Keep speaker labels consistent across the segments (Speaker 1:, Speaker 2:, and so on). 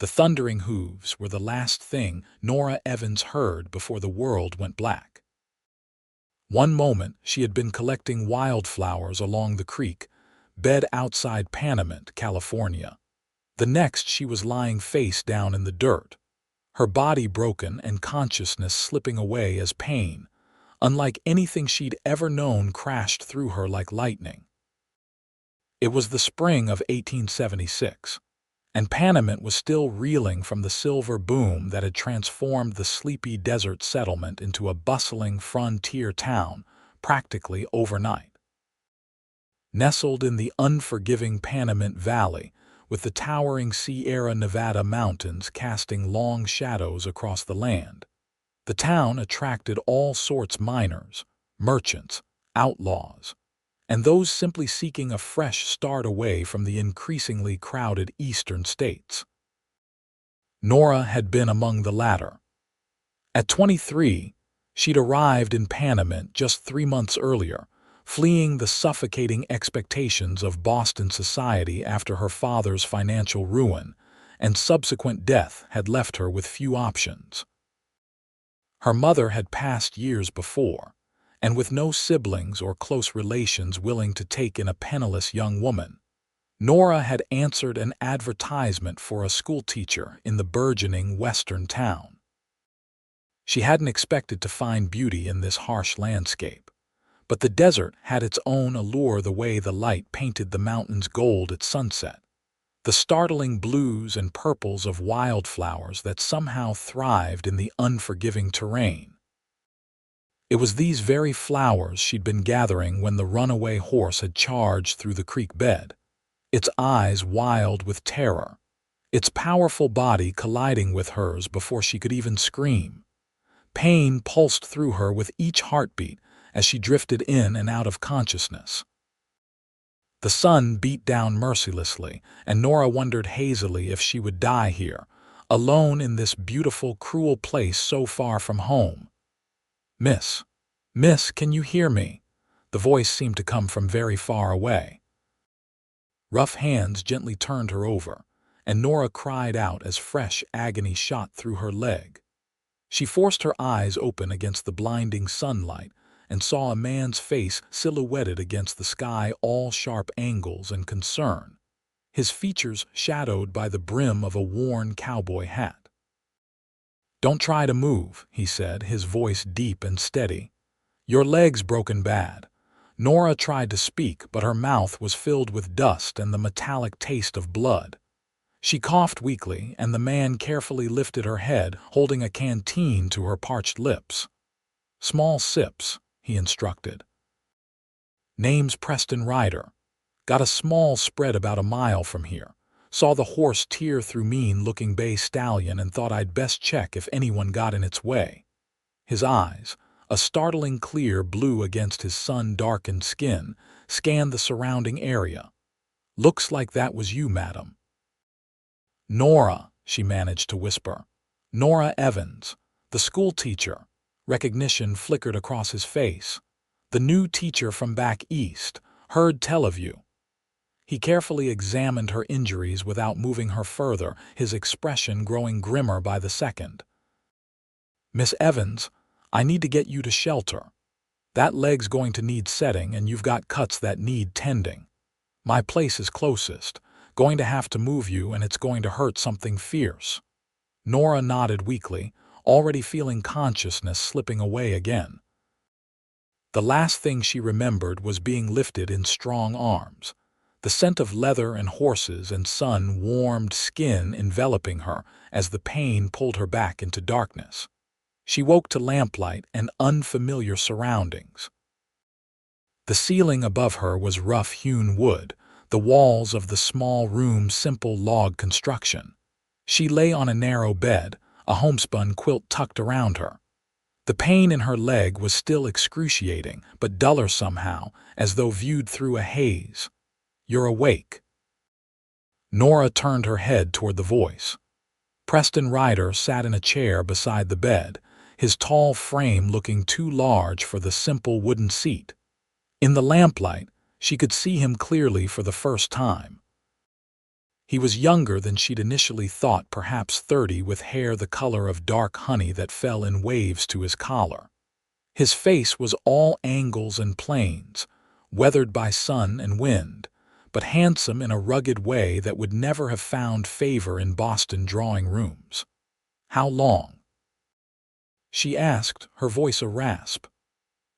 Speaker 1: The thundering hooves were the last thing Nora Evans heard before the world went black. One moment she had been collecting wildflowers along the creek bed outside Panamint, California. The next she was lying face down in the dirt, her body broken and consciousness slipping away as pain, unlike anything she'd ever known, crashed through her like lightning. It was the spring of 1876, and Panamint was still reeling from the silver boom that had transformed the sleepy desert settlement into a bustling frontier town practically overnight. Nestled in the unforgiving Panamint Valley, with the towering Sierra Nevada mountains casting long shadows across the land, the town attracted all sorts: miners, merchants, outlaws, and those simply seeking a fresh start away from the increasingly crowded eastern states. Nora had been among the latter. At 23, she'd arrived in Panamint just 3 months earlier, fleeing the suffocating expectations of Boston society after her father's financial ruin and subsequent death had left her with few options. Her mother had passed years before, and with no siblings or close relations willing to take in a penniless young woman, Nora had answered an advertisement for a schoolteacher in the burgeoning western town. She hadn't expected to find beauty in this harsh landscape, but the desert had its own allure: the way the light painted the mountains gold at sunset, the startling blues and purples of wildflowers that somehow thrived in the unforgiving terrain. It was these very flowers she'd been gathering when the runaway horse had charged through the creek bed, its eyes wild with terror, its powerful body colliding with hers before she could even scream. Pain pulsed through her with each heartbeat as she drifted in and out of consciousness. The sun beat down mercilessly, and Nora wondered hazily if she would die here, alone in this beautiful, cruel place so far from home. Miss, can you hear me?" The voice seemed to come from very far away. Rough hands gently turned her over, and Nora cried out as fresh agony shot through her leg. She forced her eyes open against the blinding sunlight and saw a man's face silhouetted against the sky, all sharp angles and concern, his features shadowed by the brim of a worn cowboy hat. "Don't try to move," he said, his voice deep and steady. "Your leg's broken bad." Nora tried to speak, but her mouth was filled with dust and the metallic taste of blood. She coughed weakly, and the man carefully lifted her head, holding a canteen to her parched lips. "Small sips," he instructed. "Name's Preston Ryder. Got a small spread about a mile from here. Saw the horse tear through mean-looking bay stallion and thought I'd best check if anyone got in its way." His eyes, a startling clear blue against his sun-darkened skin, scanned the surrounding area. "Looks like that was you, madam." "Nora," she managed to whisper. "Nora Evans, the schoolteacher." Recognition flickered across his face. "The new teacher from back east. Heard tell of you." He carefully examined her injuries without moving her further, his expression growing grimmer by the second. "Miss Evans, I need to get you to shelter. That leg's going to need setting, and you've got cuts that need tending. My place is closest. Going to have to move you, and it's going to hurt something fierce." Nora nodded weakly, already feeling consciousness slipping away again. The last thing she remembered was being lifted in strong arms, the scent of leather and horses and sun-warmed skin enveloping her as the pain pulled her back into darkness. She woke to lamplight and unfamiliar surroundings. The ceiling above her was rough-hewn wood, the walls of the small room simple log construction. She lay on a narrow bed, a homespun quilt tucked around her. The pain in her leg was still excruciating, but duller somehow, as though viewed through a haze. "You're awake." Nora turned her head toward the voice. Preston Ryder sat in a chair beside the bed, his tall frame looking too large for the simple wooden seat. In the lamplight, she could see him clearly for the first time. He was younger than she'd initially thought, perhaps 30, with hair the color of dark honey that fell in waves to his collar. His face was all angles and planes, weathered by sun and wind, but handsome in a rugged way that would never have found favor in Boston drawing rooms. "How long?" she asked, her voice a rasp.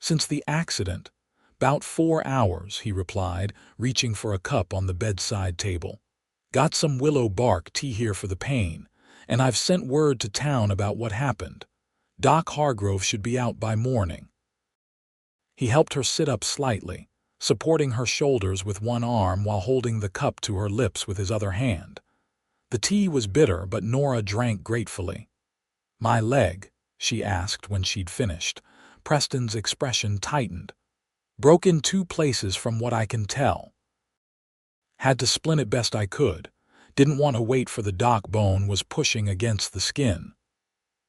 Speaker 1: "Since the accident, 'bout 4 hours," he replied, reaching for a cup on the bedside table. "Got some willow bark tea here for the pain, and I've sent word to town about what happened. Doc Hargrove should be out by morning." He helped her sit up slightly, supporting her shoulders with one arm while holding the cup to her lips with his other hand. The tea was bitter, but Nora drank gratefully. "My leg?" she asked when she'd finished. Preston's expression tightened. "Broke in 2 places from what I can tell. Had to splint it best I could. Didn't want to wait for the doc. Bone was pushing against the skin."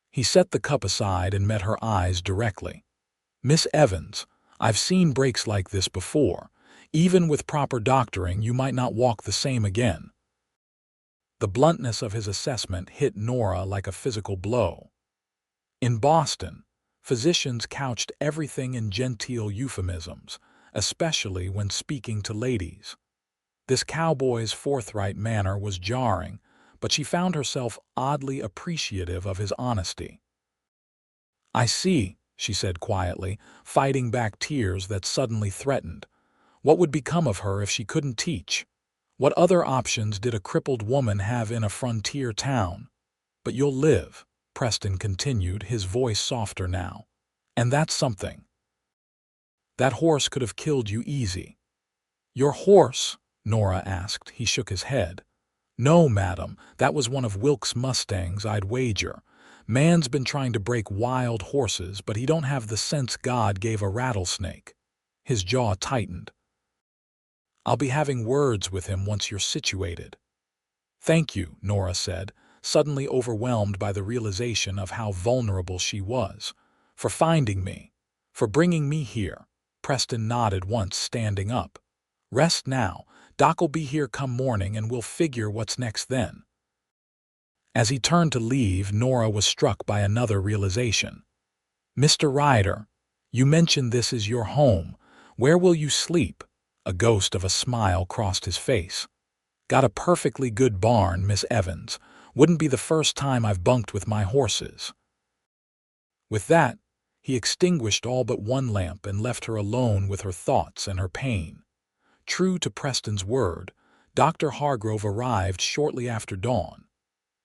Speaker 1: He set the cup aside and met her eyes directly. "Miss Evans, I've seen breaks like this before. Even with proper doctoring, you might not walk the same again." The bluntness of his assessment hit Nora like a physical blow. In Boston, physicians couched everything in genteel euphemisms, especially when speaking to ladies. This cowboy's forthright manner was jarring, but she found herself oddly appreciative of his honesty. "I see," she said quietly, fighting back tears that suddenly threatened. What would become of her if she couldn't teach? What other options did a crippled woman have in a frontier town? "But you'll live," Preston continued, his voice softer now. "And that's something. That horse could have killed you easy." "Your horse?" Nora asked. He shook his head. "No, madam, that was one of Wilkes' Mustangs, I'd wager. Man's been trying to break wild horses, but he don't have the sense God gave a rattlesnake." His jaw tightened. "I'll be having words with him once you're situated." "Thank you," Nora said, suddenly overwhelmed by the realization of how vulnerable she was. "For finding me. For bringing me here." Preston nodded once, standing up. "Rest now. Doc'll be here come morning and we'll figure what's next then." As he turned to leave, Nora was struck by another realization. "Mr. Ryder, you mentioned this is your home. Where will you sleep?" A ghost of a smile crossed his face. "Got a perfectly good barn, Miss Evans. Wouldn't be the first time I've bunked with my horses." With that, he extinguished all but one lamp and left her alone with her thoughts and her pain. True to Preston's word, Dr. Hargrove arrived shortly after dawn.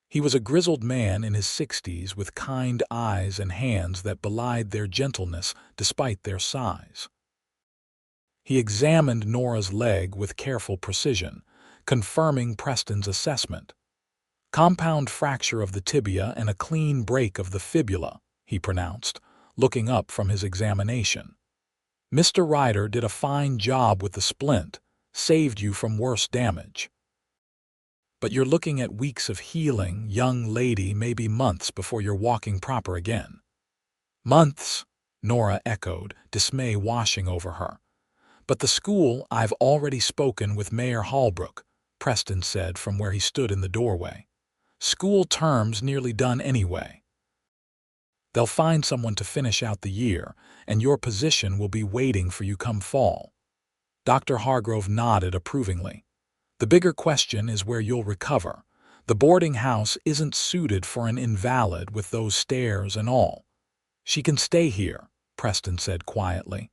Speaker 1: He was a grizzled man in his 60s with kind eyes and hands that belied their gentleness despite their size. He examined Nora's leg with careful precision, confirming Preston's assessment. "Compound fracture of the tibia and a clean break of the fibula," he pronounced, looking up from his examination. "Mr. Ryder did a fine job with the splint, saved you from worse damage. But you're looking at weeks of healing, young lady, maybe months before you're walking proper again." "Months?" Nora echoed, dismay washing over her. "But the school, I've already spoken with Mayor Holbrook," Preston said from where he stood in the doorway. "School term's nearly done anyway. They'll find someone to finish out the year, and your position will be waiting for you come fall." Dr. Hargrove nodded approvingly. "The bigger question is where you'll recover. The boarding house isn't suited for an invalid with those stairs and all." "She can stay here," Preston said quietly.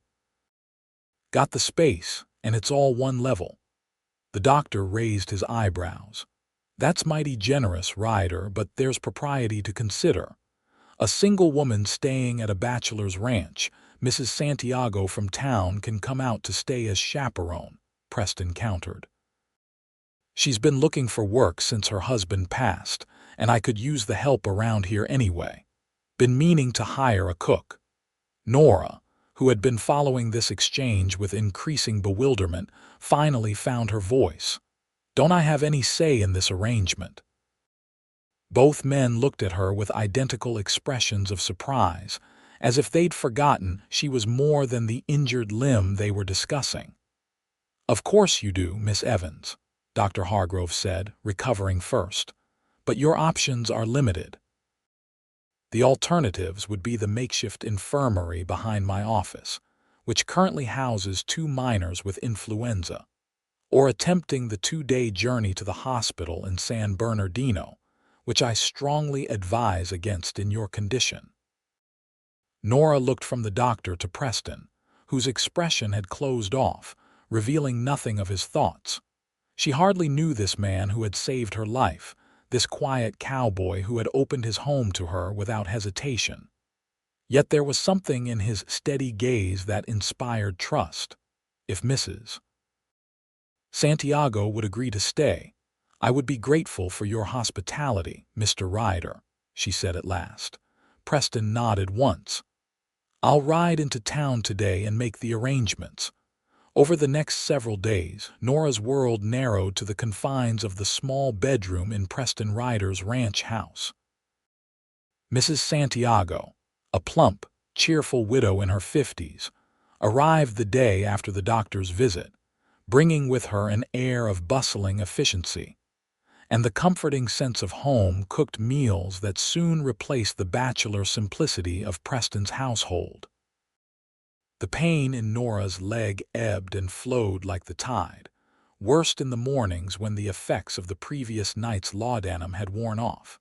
Speaker 1: "Got the space, and it's all one level." The doctor raised his eyebrows. "That's mighty generous, Ryder, but there's propriety to consider. A single woman staying at a bachelor's ranch, Mrs. Santiago from town, can come out to stay as chaperone," Preston countered. "She's been looking for work since her husband passed, and I could use the help around here anyway. Been meaning to hire a cook." Nora, who had been following this exchange with increasing bewilderment, finally found her voice. "Don't I have any say in this arrangement?" Both men looked at her with identical expressions of surprise, as if they'd forgotten she was more than the injured limb they were discussing. "Of course you do, Miss Evans," Dr. Hargrove said, recovering first. "But your options are limited. The alternatives would be the makeshift infirmary behind my office, which currently houses 2 minors with influenza, or attempting the 2-day journey to the hospital in San Bernardino, which I strongly advise against in your condition." Nora looked from the doctor to Preston, whose expression had closed off, revealing nothing of his thoughts. She hardly knew this man who had saved her life, this quiet cowboy who had opened his home to her without hesitation. Yet there was something in his steady gaze that inspired trust. If Mrs. Santiago would agree to stay, "I would be grateful for your hospitality, Mr. Ryder," she said at last. Preston nodded once. "I'll ride into town today and make the arrangements." Over the next several days, Nora's world narrowed to the confines of the small bedroom in Preston Ryder's ranch house. Mrs. Santiago, a plump, cheerful widow in her 50s, arrived the day after the doctor's visit, bringing with her an air of bustling efficiency, and the comforting sense of home-cooked meals that soon replaced the bachelor simplicity of Preston's household. The pain in Nora's leg ebbed and flowed like the tide, worst in the mornings when the effects of the previous night's laudanum had worn off.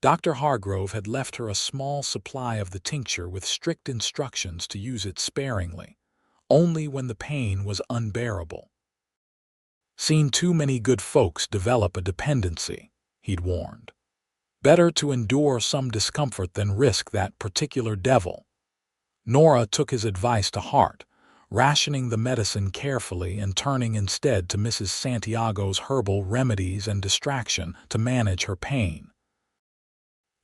Speaker 1: Dr. Hargrove had left her a small supply of the tincture with strict instructions to use it sparingly, only when the pain was unbearable. "Seen too many good folks develop a dependency," he'd warned. "Better to endure some discomfort than risk that particular devil." Nora took his advice to heart, rationing the medicine carefully and turning instead to Mrs. Santiago's herbal remedies and distraction to manage her pain.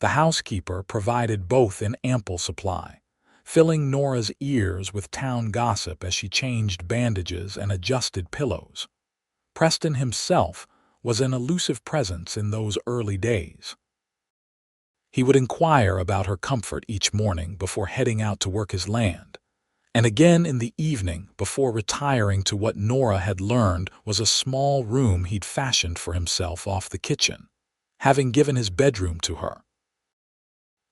Speaker 1: The housekeeper provided both in ample supply, filling Nora's ears with town gossip as she changed bandages and adjusted pillows. Preston himself was an elusive presence in those early days. He would inquire about her comfort each morning before heading out to work his land, and again in the evening before retiring to what Nora had learned was a small room he'd fashioned for himself off the kitchen, having given his bedroom to her.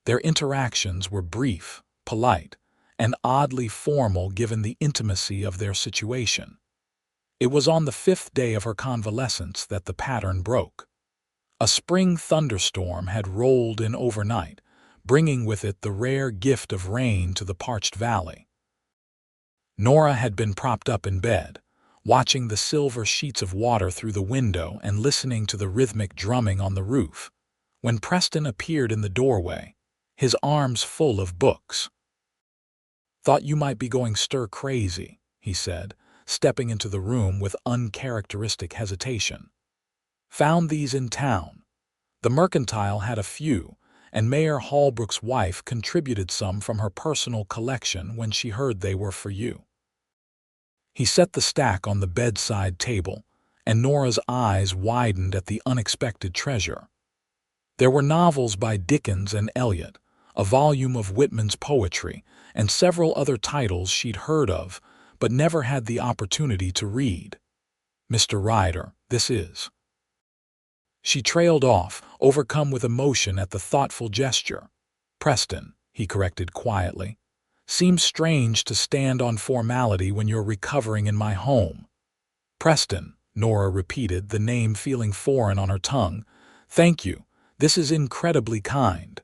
Speaker 1: Their interactions were brief, polite, and oddly formal given the intimacy of their situation. It was on the 5th day of her convalescence that the pattern broke. A spring thunderstorm had rolled in overnight, bringing with it the rare gift of rain to the parched valley. Nora had been propped up in bed, watching the silver sheets of water through the window and listening to the rhythmic drumming on the roof, when Preston appeared in the doorway, his arms full of books. "Thought you might be going stir-crazy," he said, stepping into the room with uncharacteristic hesitation. "Found these in town. The Mercantile had a few, and Mayor Holbrook's wife contributed some from her personal collection when she heard they were for you." He set the stack on the bedside table, and Nora's eyes widened at the unexpected treasure. There were novels by Dickens and Eliot, a volume of Whitman's poetry, and several other titles she'd heard of, but never had the opportunity to read. "Mr. Ryder, this is—" She trailed off, overcome with emotion at the thoughtful gesture. "Preston," he corrected quietly. "Seems strange to stand on formality when you're recovering in my home." "Preston," Nora repeated, the name feeling foreign on her tongue. "Thank you. This is incredibly kind."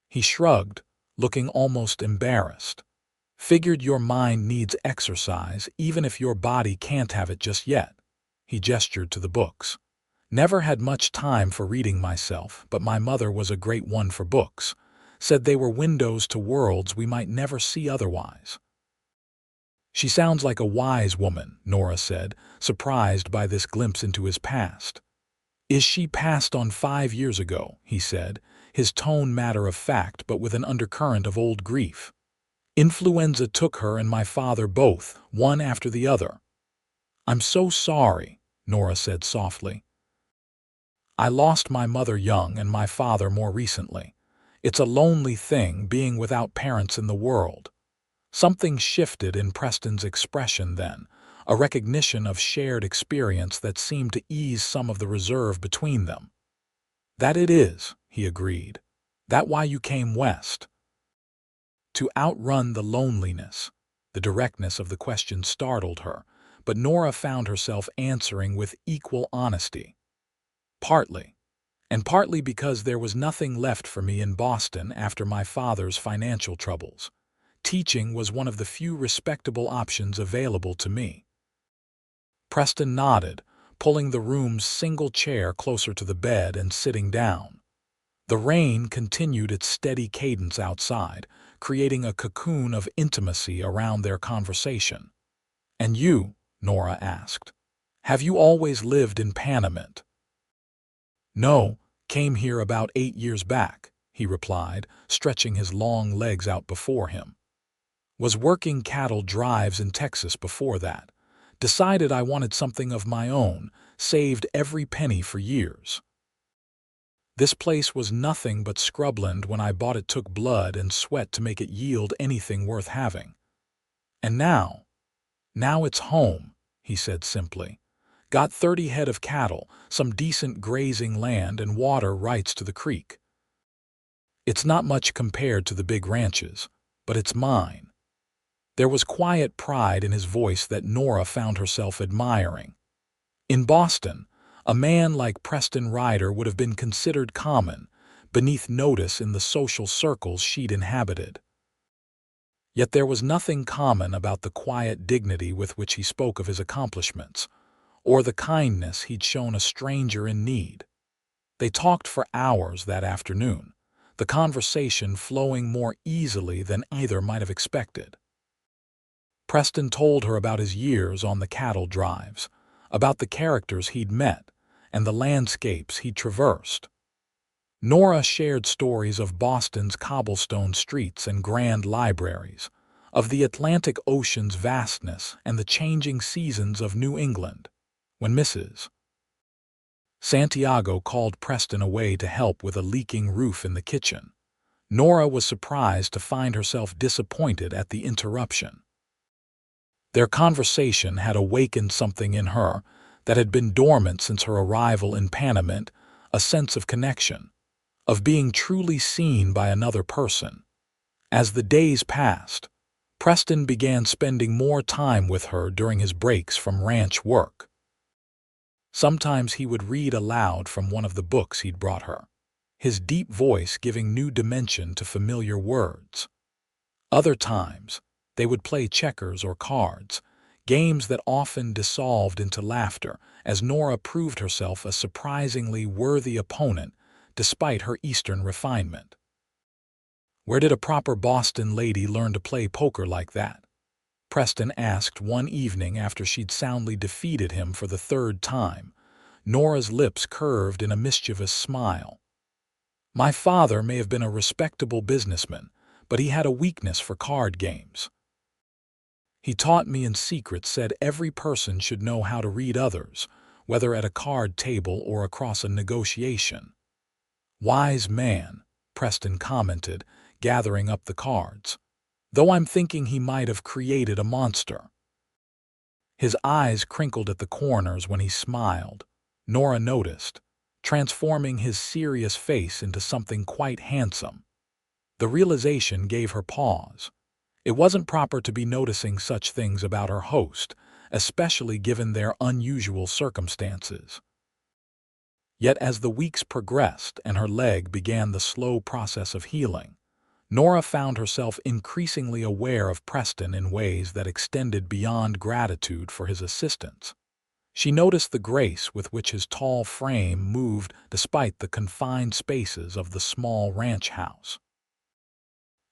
Speaker 1: He shrugged, looking almost embarrassed. "Figured your mind needs exercise even if your body can't have it just yet." He gestured to the books. "Never had much time for reading myself, but my mother was a great one for books. Said they were windows to worlds we might never see otherwise." "She sounds like a wise woman," Nora said, surprised by this glimpse into his past. "Is she passed on 5 years ago?" he said, his tone matter-of-fact but with an undercurrent of old grief. "Influenza took her and my father both, one after the other." "I'm so sorry," Nora said softly. "I lost my mother young and my father more recently. It's a lonely thing being without parents in the world." Something shifted in Preston's expression then, a recognition of shared experience that seemed to ease some of the reserve between them. "That it is," he agreed. "That why you came west?" "To outrun the loneliness." The directness of the question startled her, but Nora found herself answering with equal honesty. "Partly. And partly because there was nothing left for me in Boston after my father's financial troubles. Teaching was one of the few respectable options available to me." Preston nodded, pulling the room's single chair closer to the bed and sitting down. The rain continued its steady cadence outside, creating a cocoon of intimacy around their conversation. "And you?" Nora asked. "Have you always lived in Panamint?" "No, came here about 8 years back," he replied, stretching his long legs out before him. "Was working cattle drives in Texas before that. Decided I wanted something of my own, saved every penny for years. This place was nothing but scrubland when I bought it. Took blood and sweat to make it yield anything worth having. And now it's home," he said simply. "Got 30 head of cattle, some decent grazing land and water rights to the creek. It's not much compared to the big ranches, but it's mine." There was quiet pride in his voice that Nora found herself admiring. In Boston, a man like Preston Ryder would have been considered common, beneath notice in the social circles she'd inhabited. Yet there was nothing common about the quiet dignity with which he spoke of his accomplishments, or the kindness he'd shown a stranger in need. They talked for hours that afternoon, the conversation flowing more easily than either might have expected. Preston told her about his years on the cattle drives, about the characters he'd met, and the landscapes he'd traversed. Nora shared stories of Boston's cobblestone streets and grand libraries, of the Atlantic Ocean's vastness and the changing seasons of New England. When Mrs. Santiago called Preston away to help with a leaking roof in the kitchen, Nora was surprised to find herself disappointed at the interruption. Their conversation had awakened something in her that had been dormant since her arrival in Panamint, a sense of connection, of being truly seen by another person. As the days passed, Preston began spending more time with her during his breaks from ranch work. Sometimes he would read aloud from one of the books he'd brought her, his deep voice giving new dimension to familiar words. Other times, they would play checkers or cards, games that often dissolved into laughter as Nora proved herself a surprisingly worthy opponent despite her Eastern refinement. "Where did a proper Boston lady learn to play poker like that?" Preston asked one evening after she'd soundly defeated him for the 3rd time. Nora's lips curved in a mischievous smile. "My father may have been a respectable businessman, but he had a weakness for card games. He taught me in secret, said every person should know how to read others, whether at a card table or across a negotiation." "Wise man," Preston commented, gathering up the cards. "Though I'm thinking he might have created a monster." His eyes crinkled at the corners when he smiled, Nora noticed, transforming his serious face into something quite handsome. The realization gave her pause. It wasn't proper to be noticing such things about her host, especially given their unusual circumstances. Yet as the weeks progressed and her leg began the slow process of healing, Nora found herself increasingly aware of Preston in ways that extended beyond gratitude for his assistance. She noticed the grace with which his tall frame moved despite the confined spaces of the small ranch house.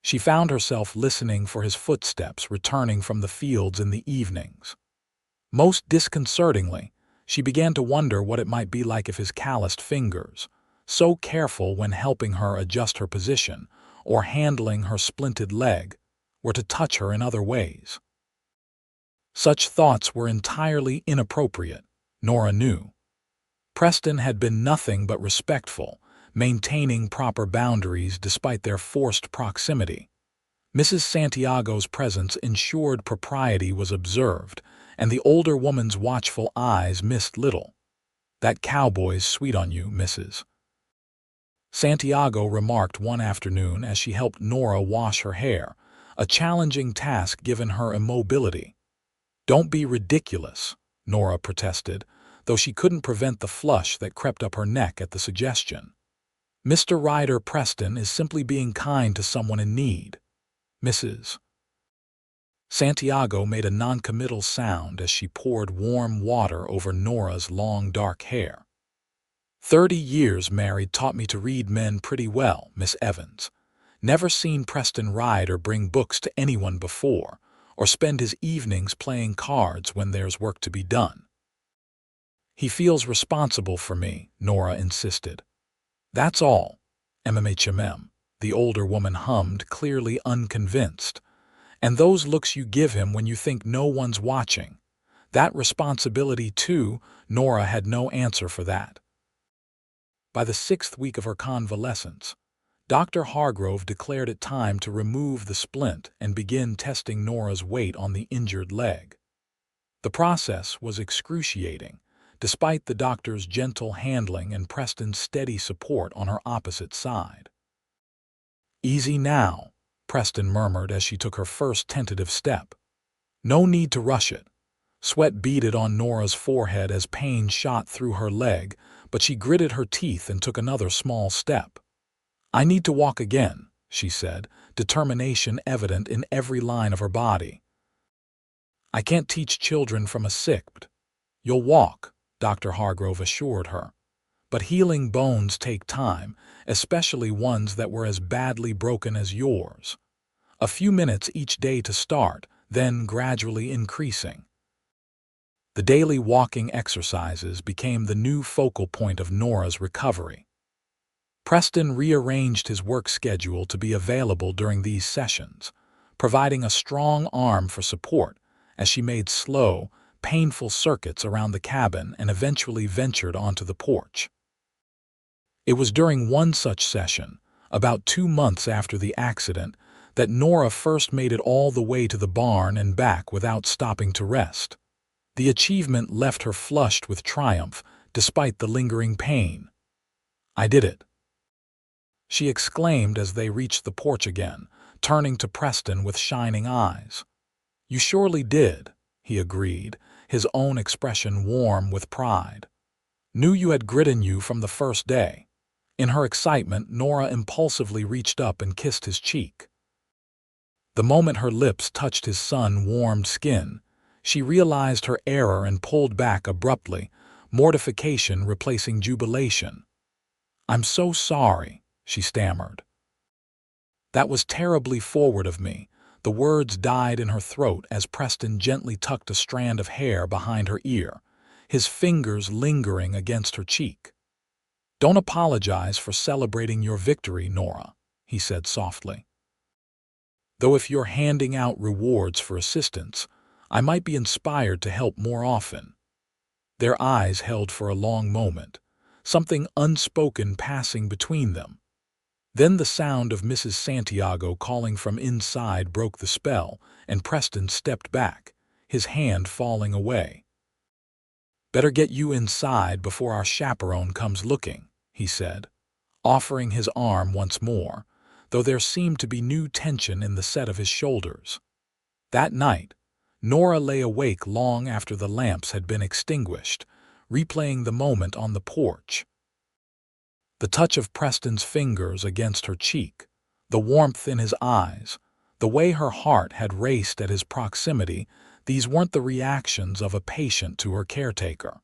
Speaker 1: She found herself listening for his footsteps returning from the fields in the evenings. Most disconcertingly, she began to wonder what it might be like if his calloused fingers, so careful when helping her adjust her position or handling her splinted leg, were to touch her in other ways. Such thoughts were entirely inappropriate, Nora knew. Preston had been nothing but respectful, maintaining proper boundaries despite their forced proximity. Mrs. Santiago's presence ensured propriety was observed, and the older woman's watchful eyes missed little. "That cowboy's sweet on you, Mrs." Santiago remarked one afternoon as she helped Nora wash her hair, a challenging task given her immobility. "Don't be ridiculous," Nora protested, though she couldn't prevent the flush that crept up her neck at the suggestion. "Mr. Ryder Preston is simply being kind to someone in need, Mrs." Santiago made a noncommittal sound as she poured warm water over Nora's long dark hair. 30 years married taught me to read men pretty well, Miss Evans. Never seen Preston Ryder bring books to anyone before, or spend his evenings playing cards when there's work to be done." "He feels responsible for me," Nora insisted. "That's all, MMHMM," the older woman hummed, clearly unconvinced. "And those looks you give him when you think no one's watching. That responsibility too." Nora had no answer for that. By the 6th week of her convalescence, Dr. Hargrove declared it time to remove the splint and begin testing Nora's weight on the injured leg. The process was excruciating, despite the doctor's gentle handling and Preston's steady support on her opposite side. "Easy now," Preston murmured as she took her first tentative step. "No need to rush it." Sweat beaded on Nora's forehead as pain shot through her leg, but she gritted her teeth and took another small step. "I need to walk again," she said, determination evident in every line of her body. "I can't teach children from a sick. You'll walk," Dr. Hargrove assured her. "But healing bones take time, especially ones that were as badly broken as yours. A few minutes each day to start, then gradually increasing." The daily walking exercises became the new focal point of Nora's recovery. Preston rearranged his work schedule to be available during these sessions, providing a strong arm for support as she made slow, painful circuits around the cabin and eventually ventured onto the porch. It was during one such session, about 2 months after the accident, that Nora first made it all the way to the barn and back without stopping to rest. The achievement left her flushed with triumph, despite the lingering pain. "I did it," she exclaimed as they reached the porch again, turning to Preston with shining eyes. "You surely did," he agreed, his own expression warm with pride. "Knew you had grit in you from the first day." In her excitement, Nora impulsively reached up and kissed his cheek. The moment her lips touched his sun-warmed skin, she realized her error and pulled back abruptly, mortification replacing jubilation. "I'm so sorry," she stammered. "That was terribly forward of me." The words died in her throat as Preston gently tucked a strand of hair behind her ear, his fingers lingering against her cheek. "Don't apologize for celebrating your victory, Nora," he said softly. "Though if you're handing out rewards for assistance, I might be inspired to help more often." Their eyes held for a long moment, something unspoken passing between them. Then the sound of Mrs. Santiago calling from inside broke the spell, and Preston stepped back, his hand falling away. "Better get you inside before our chaperone comes looking," he said, offering his arm once more, though there seemed to be new tension in the set of his shoulders. That night, Nora lay awake long after the lamps had been extinguished, replaying the moment on the porch. The touch of Preston's fingers against her cheek, the warmth in his eyes, the way her heart had raced at his proximity, these weren't the reactions of a patient to her caretaker.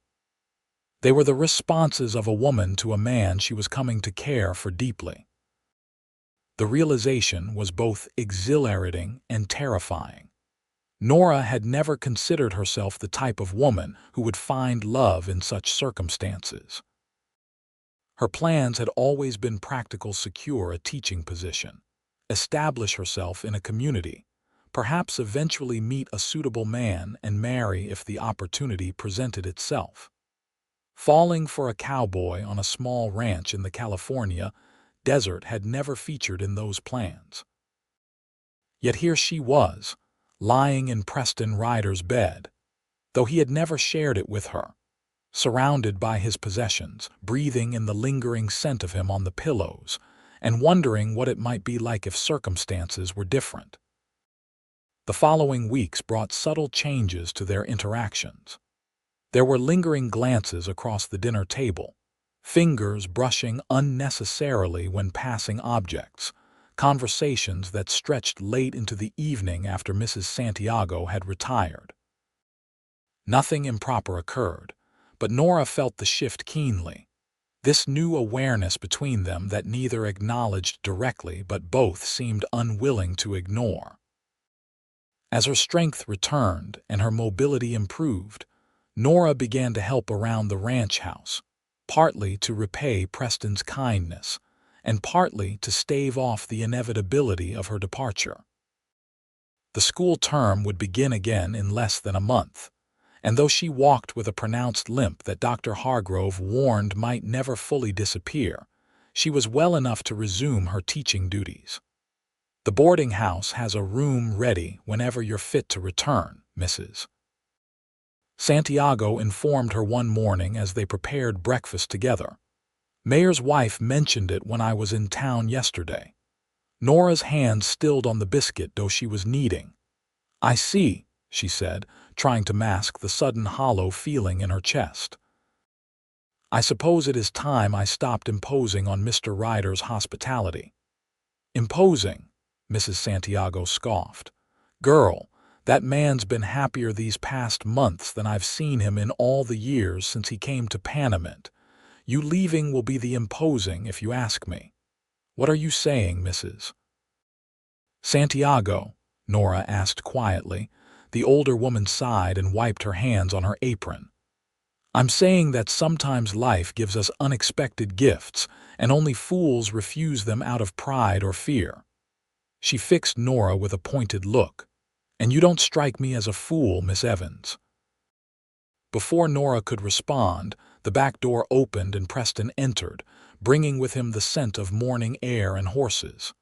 Speaker 1: They were the responses of a woman to a man she was coming to care for deeply. The realization was both exhilarating and terrifying. Nora had never considered herself the type of woman who would find love in such circumstances. Her plans had always been practical: secure a teaching position, establish herself in a community, perhaps eventually meet a suitable man and marry if the opportunity presented itself. Falling for a cowboy on a small ranch in the California desert had never featured in those plans. Yet here she was, lying in Preston Ryder's bed, though he had never shared it with her. Surrounded by his possessions, breathing in the lingering scent of him on the pillows, and wondering what it might be like if circumstances were different. The following weeks brought subtle changes to their interactions. There were lingering glances across the dinner table, fingers brushing unnecessarily when passing objects, conversations that stretched late into the evening after Mrs. Santiago had retired. Nothing improper occurred, but Nora felt the shift keenly. This new awareness between them that neither acknowledged directly but both seemed unwilling to ignore. As her strength returned and her mobility improved, Nora began to help around the ranch house, partly to repay Preston's kindness, and partly to stave off the inevitability of her departure. The school term would begin again in less than a month, and though she walked with a pronounced limp that Dr. Hargrove warned might never fully disappear, she was well enough to resume her teaching duties. "The boarding house has a room ready whenever you're fit to return, Mrs. Santiago informed her one morning as they prepared breakfast together. "Mayor's wife mentioned it when I was in town yesterday." Nora's hand stilled on the biscuit though she was kneading. "I see," she said, trying to mask the sudden hollow feeling in her chest. "I suppose it is time I stopped imposing on Mr. Ryder's hospitality." "Imposing?" Mrs. Santiago scoffed. "Girl, that man's been happier these past months than I've seen him in all the years since he came to Panamint. You leaving will be the imposing if you ask me." "What are you saying, Mrs. Santiago?" Nora asked quietly. The older woman sighed and wiped her hands on her apron. "I'm saying that sometimes life gives us unexpected gifts, and only fools refuse them out of pride or fear." She fixed Nora with a pointed look. "And you don't strike me as a fool, Miss Evans." Before Nora could respond, the back door opened and Preston entered, bringing with him the scent of morning air and horses.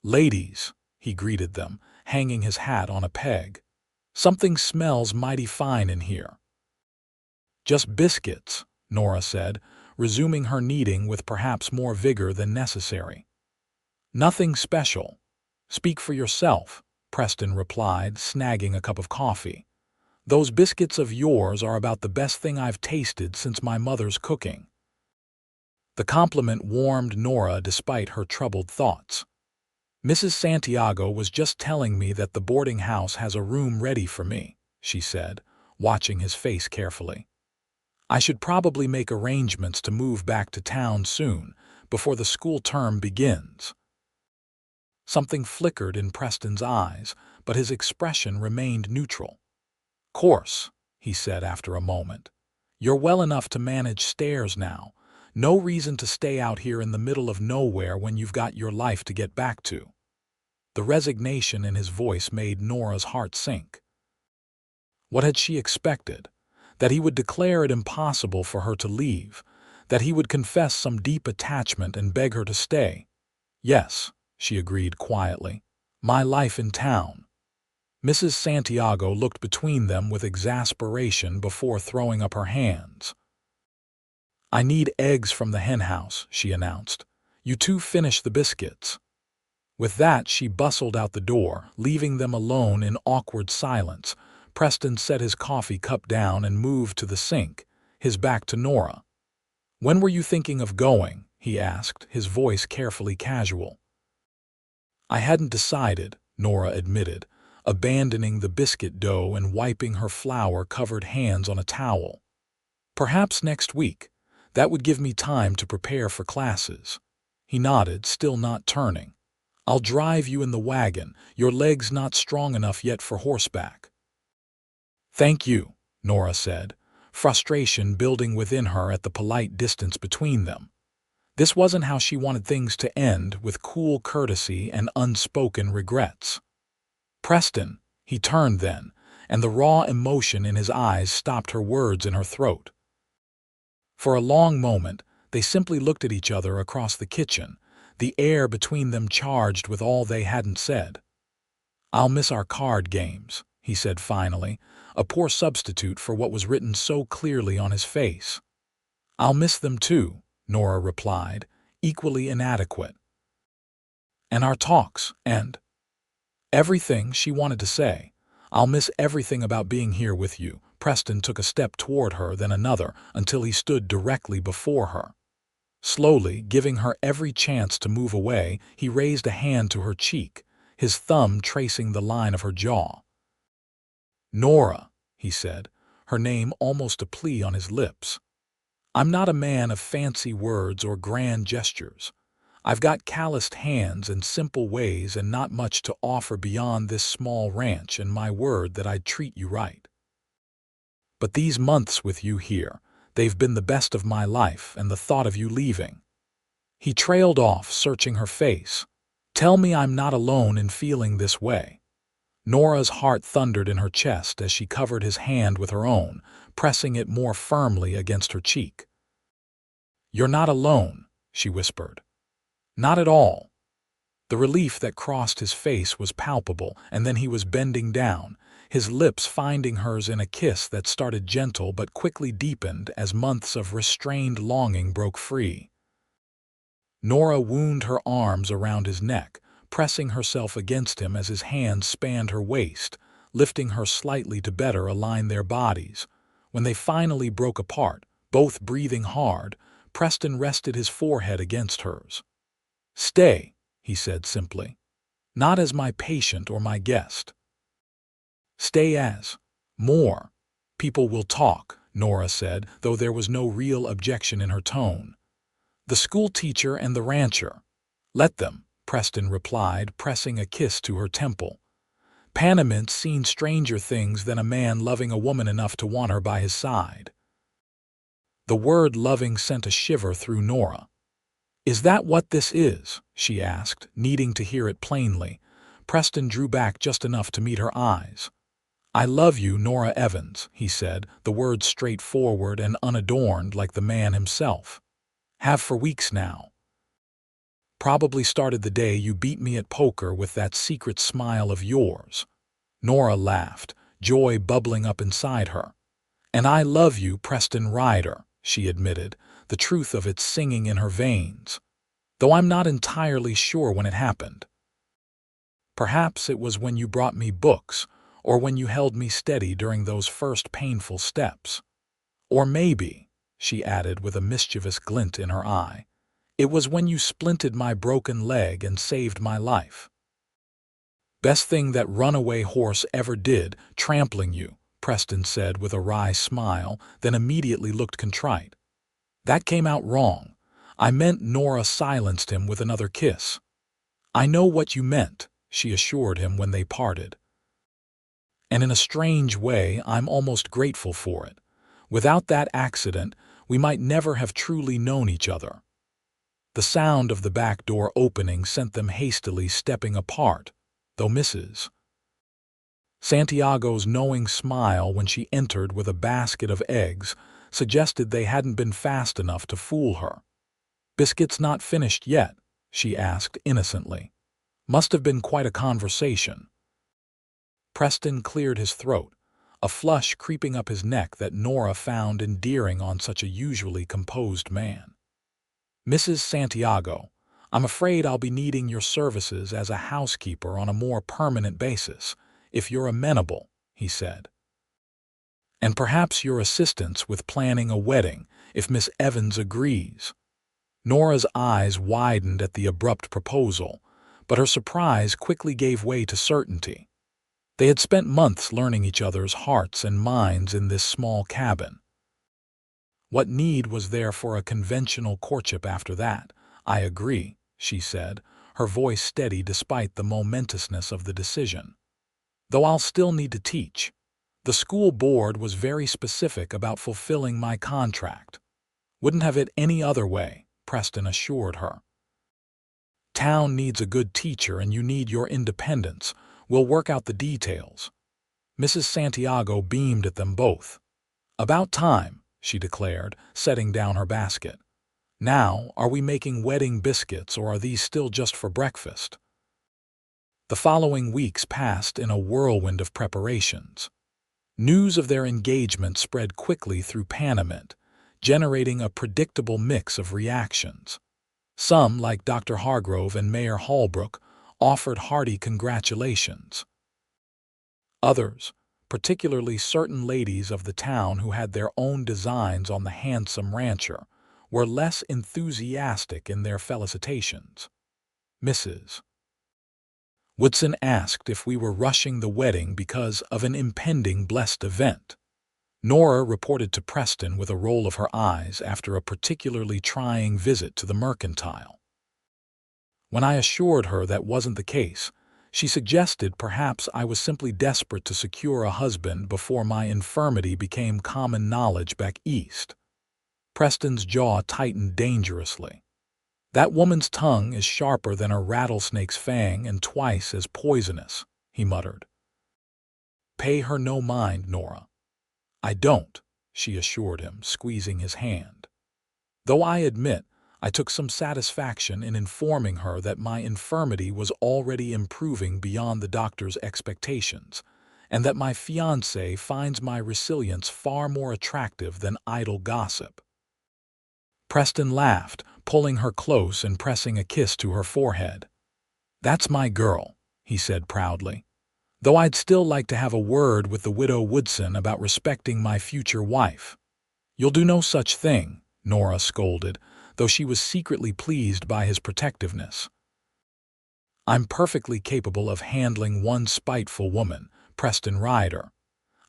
Speaker 1: "Ladies," he greeted them, hanging his hat on a peg. "Something smells mighty fine in here." "Just biscuits," Nora said, resuming her kneading with perhaps more vigor than necessary. "Nothing special. Speak for yourself," Preston replied, snagging a cup of coffee. "Those biscuits of yours are about the best thing I've tasted since my mother's cooking." The compliment warmed Nora despite her troubled thoughts. "Mrs. Santiago was just telling me that the boarding house has a room ready for me," she said, watching his face carefully. "I should probably make arrangements to move back to town soon, before the school term begins." Something flickered in Preston's eyes, but his expression remained neutral. "Course," he said after a moment. "You're well enough to manage stairs now. No reason to stay out here in the middle of nowhere when you've got your life to get back to." The resignation in his voice made Nora's heart sink. What had she expected? That he would declare it impossible for her to leave, that he would confess some deep attachment and beg her to stay. "Yes," she agreed quietly. "My life in town." Mrs. Santiago looked between them with exasperation before throwing up her hands. "I need eggs from the henhouse," she announced. "You two finish the biscuits." With that, she bustled out the door, leaving them alone in awkward silence. Preston set his coffee cup down and moved to the sink, his back to Nora. "When were you thinking of going?" he asked, his voice carefully casual. "I hadn't decided," Nora admitted, abandoning the biscuit dough and wiping her flour-covered hands on a towel. "Perhaps next week. That would give me time to prepare for classes." He nodded, still not turning. "I'll drive you in the wagon. Your leg's not strong enough yet for horseback." "Thank you," Nora said, frustration building within her at the polite distance between them. This wasn't how she wanted things to end, with cool courtesy and unspoken regrets. "Preston," he turned then, and the raw emotion in his eyes stopped her words in her throat. For a long moment, they simply looked at each other across the kitchen, the air between them charged with all they hadn't said. "I'll miss our card games," he said finally, a poor substitute for what was written so clearly on his face. "I'll miss them too," Nora replied, equally inadequate. "And our talks, and everything," she wanted to say. "I'll miss everything about being here with you." Preston took a step toward her, then another, until he stood directly before her. Slowly, giving her every chance to move away, he raised a hand to her cheek, his thumb tracing the line of her jaw. "Nora," he said, her name almost a plea on his lips. "I'm not a man of fancy words or grand gestures. I've got calloused hands and simple ways and not much to offer beyond this small ranch and my word that I'd treat you right. But these months with you here, they've been the best of my life, and the thought of you leaving." He trailed off, searching her face. "Tell me I'm not alone in feeling this way." Nora's heart thundered in her chest as she covered his hand with her own, pressing it more firmly against her cheek. "You're not alone," she whispered. "Not at all." The relief that crossed his face was palpable, and then he was bending down, his lips finding hers in a kiss that started gentle but quickly deepened as months of restrained longing broke free. Nora wound her arms around his neck, pressing herself against him as his hands spanned her waist, lifting her slightly to better align their bodies. When they finally broke apart, both breathing hard, Preston rested his forehead against hers. "Stay," he said simply. "Not as my patient or my guest. Stay as more. People will talk," Nora said, though there was no real objection in her tone. "The schoolteacher and the rancher." "Let them," Preston replied, pressing a kiss to her temple. Panamint's seen stranger things than a man loving a woman enough to want her by his side. The word loving sent a shiver through Nora. "Is that what this is?" she asked, needing to hear it plainly. Preston drew back just enough to meet her eyes. "I love you, Nora Evans," he said, the words straightforward and unadorned like the man himself. "Have for weeks now. Probably started the day you beat me at poker with that secret smile of yours." Nora laughed, joy bubbling up inside her. "And I love you, Preston Ryder," she admitted, the truth of it singing in her veins. "Though I'm not entirely sure when it happened. Perhaps it was when you brought me books, or when you held me steady during those first painful steps. Or maybe," she added with a mischievous glint in her eye, "it was when you splinted my broken leg and saved my life." "Best thing that runaway horse ever did, trampling you," Preston said with a wry smile, then immediately looked contrite. "That came out wrong. I meant." Nora silenced him with another kiss. "I know what you meant," she assured him when they parted. "And in a strange way, I'm almost grateful for it. Without that accident, we might never have truly known each other." The sound of the back door opening sent them hastily stepping apart, though Mrs. Santiago's knowing smile when she entered with a basket of eggs suggested they hadn't been fast enough to fool her. "Biscuits not finished yet?" she asked innocently. "Must have been quite a conversation." Preston cleared his throat, a flush creeping up his neck that Nora found endearing on such a usually composed man. "Mrs. Santiago, I'm afraid I'll be needing your services as a housekeeper on a more permanent basis, if you're amenable," he said. "And perhaps your assistance with planning a wedding, if Miss Evans agrees." Nora's eyes widened at the abrupt proposal, but her surprise quickly gave way to certainty. They had spent months learning each other's hearts and minds in this small cabin. What need was there for a conventional courtship after that? "I agree," she said, her voice steady despite the momentousness of the decision. "Though I'll still need to teach. The school board was very specific about fulfilling my contract." "Wouldn't have it any other way," Preston assured her. "Town needs a good teacher and you need your independence. We'll work out the details." Mrs. Santiago beamed at them both. "About time," she declared, setting down her basket. "Now, are we making wedding biscuits or are these still just for breakfast?" The following weeks passed in a whirlwind of preparations. News of their engagement spread quickly through Panamint, generating a predictable mix of reactions. Some, like Dr. Hargrove and Mayor Holbrook, offered hearty congratulations. Others, particularly certain ladies of the town who had their own designs on the handsome rancher, were less enthusiastic in their felicitations. Mrs. Woodson asked if we were rushing the wedding because of an impending blessed event. Nora reported to Preston with a roll of her eyes after a particularly trying visit to the mercantile. When I assured her that wasn't the case, she suggested perhaps I was simply desperate to secure a husband before my infirmity became common knowledge back east. Preston's jaw tightened dangerously. "That woman's tongue is sharper than a rattlesnake's fang and twice as poisonous," he muttered. "Pay her no mind, Nora." "I don't," she assured him, squeezing his hand. Though I admit I took some satisfaction in informing her that my infirmity was already improving beyond the doctor's expectations, and that my fiancé finds my resilience far more attractive than idle gossip. Preston laughed, pulling her close and pressing a kiss to her forehead. "That's my girl," he said proudly. "Though I'd still like to have a word with the widow Woodson about respecting my future wife." "You'll do no such thing," Nora scolded, though she was secretly pleased by his protectiveness. "I'm perfectly capable of handling one spiteful woman, Preston Ryder.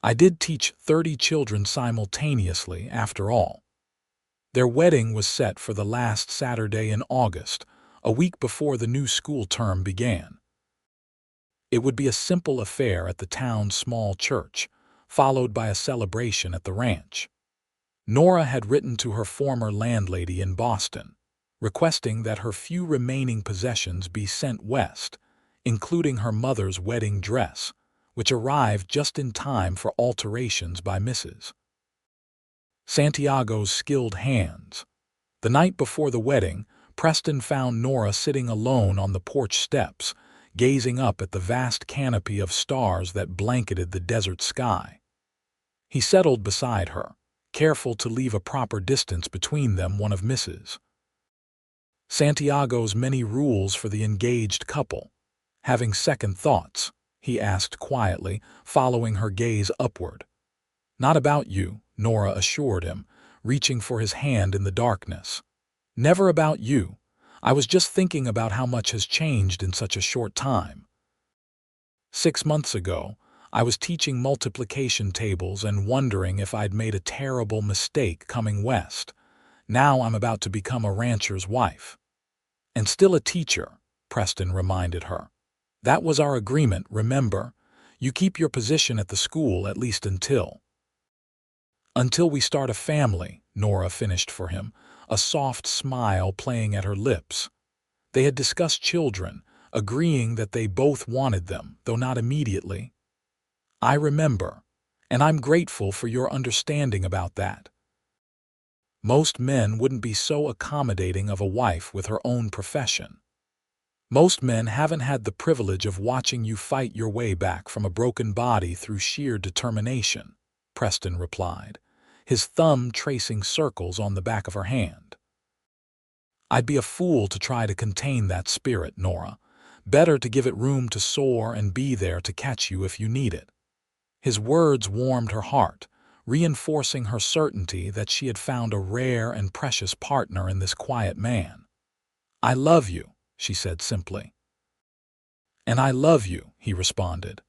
Speaker 1: I did teach 30 children simultaneously, after all." Their wedding was set for the last Saturday in August, a week before the new school term began. It would be a simple affair at the town's small church, followed by a celebration at the ranch. Nora had written to her former landlady in Boston, requesting that her few remaining possessions be sent west, including her mother's wedding dress, which arrived just in time for alterations by Mrs. Santiago's skilled hands. The night before the wedding, Preston found Nora sitting alone on the porch steps, gazing up at the vast canopy of stars that blanketed the desert sky. He settled beside her, careful to leave a proper distance between them. "One of Mrs. Santiago's many rules for the engaged couple. Having second thoughts?" he asked quietly, following her gaze upward. "Not about you," Nora assured him, reaching for his hand in the darkness. "Never about you. I was just thinking about how much has changed in such a short time. 6 months ago, I was teaching multiplication tables and wondering if I'd made a terrible mistake coming west. Now I'm about to become a rancher's wife." "And still a teacher," Preston reminded her. "That was our agreement, remember? You keep your position at the school at least until we start a family," Nora finished for him, a soft smile playing at her lips. They had discussed children, agreeing that they both wanted them, though not immediately. "I remember, and I'm grateful for your understanding about that. Most men wouldn't be so accommodating of a wife with her own profession. Most men haven't had the privilege of watching you fight your way back from a broken body through sheer determination," Preston replied, his thumb tracing circles on the back of her hand. "I'd be a fool to try to contain that spirit, Nora. Better to give it room to soar and be there to catch you if you need it." His words warmed her heart, reinforcing her certainty that she had found a rare and precious partner in this quiet man. "I love you," she said simply. "And I love you," he responded.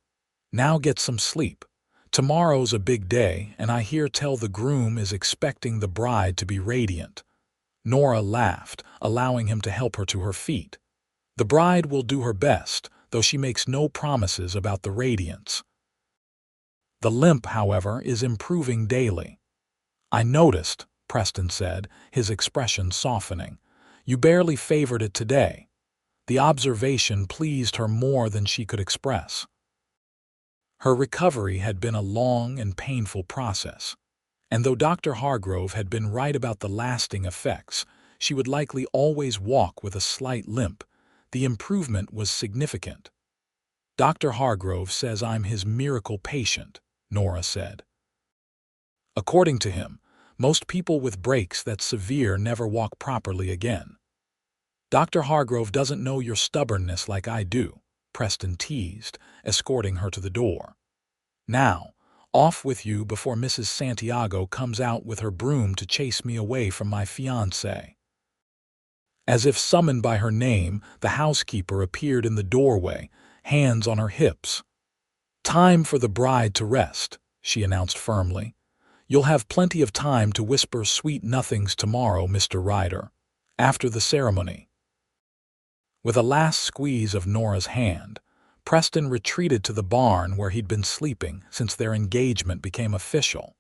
Speaker 1: "Now get some sleep. Tomorrow's a big day, and I hear tell the groom is expecting the bride to be radiant." Nora laughed, allowing him to help her to her feet. "The bride will do her best, though she makes no promises about the radiance. The limp, however, is improving daily." "I noticed," Preston said, his expression softening. "You barely favored it today." The observation pleased her more than she could express. Her recovery had been a long and painful process, and though Dr. Hargrove had been right about the lasting effects, she would likely always walk with a slight limp. The improvement was significant. "Dr. Hargrove says I'm his miracle patient," Nora said. According to him, most people with breaks that severe never walk properly again. Dr. Hargrove doesn't know your stubbornness like I do, Preston teased, escorting her to the door. Now, off with you before Mrs. Santiago comes out with her broom to chase me away from my fiancé. As if summoned by her name, the housekeeper appeared in the doorway, hands on her hips. Time for the bride to rest, she announced firmly. You'll have plenty of time to whisper sweet nothings tomorrow, Mr. Ryder, after the ceremony. With a last squeeze of Nora's hand, Preston retreated to the barn where he'd been sleeping since their engagement became official.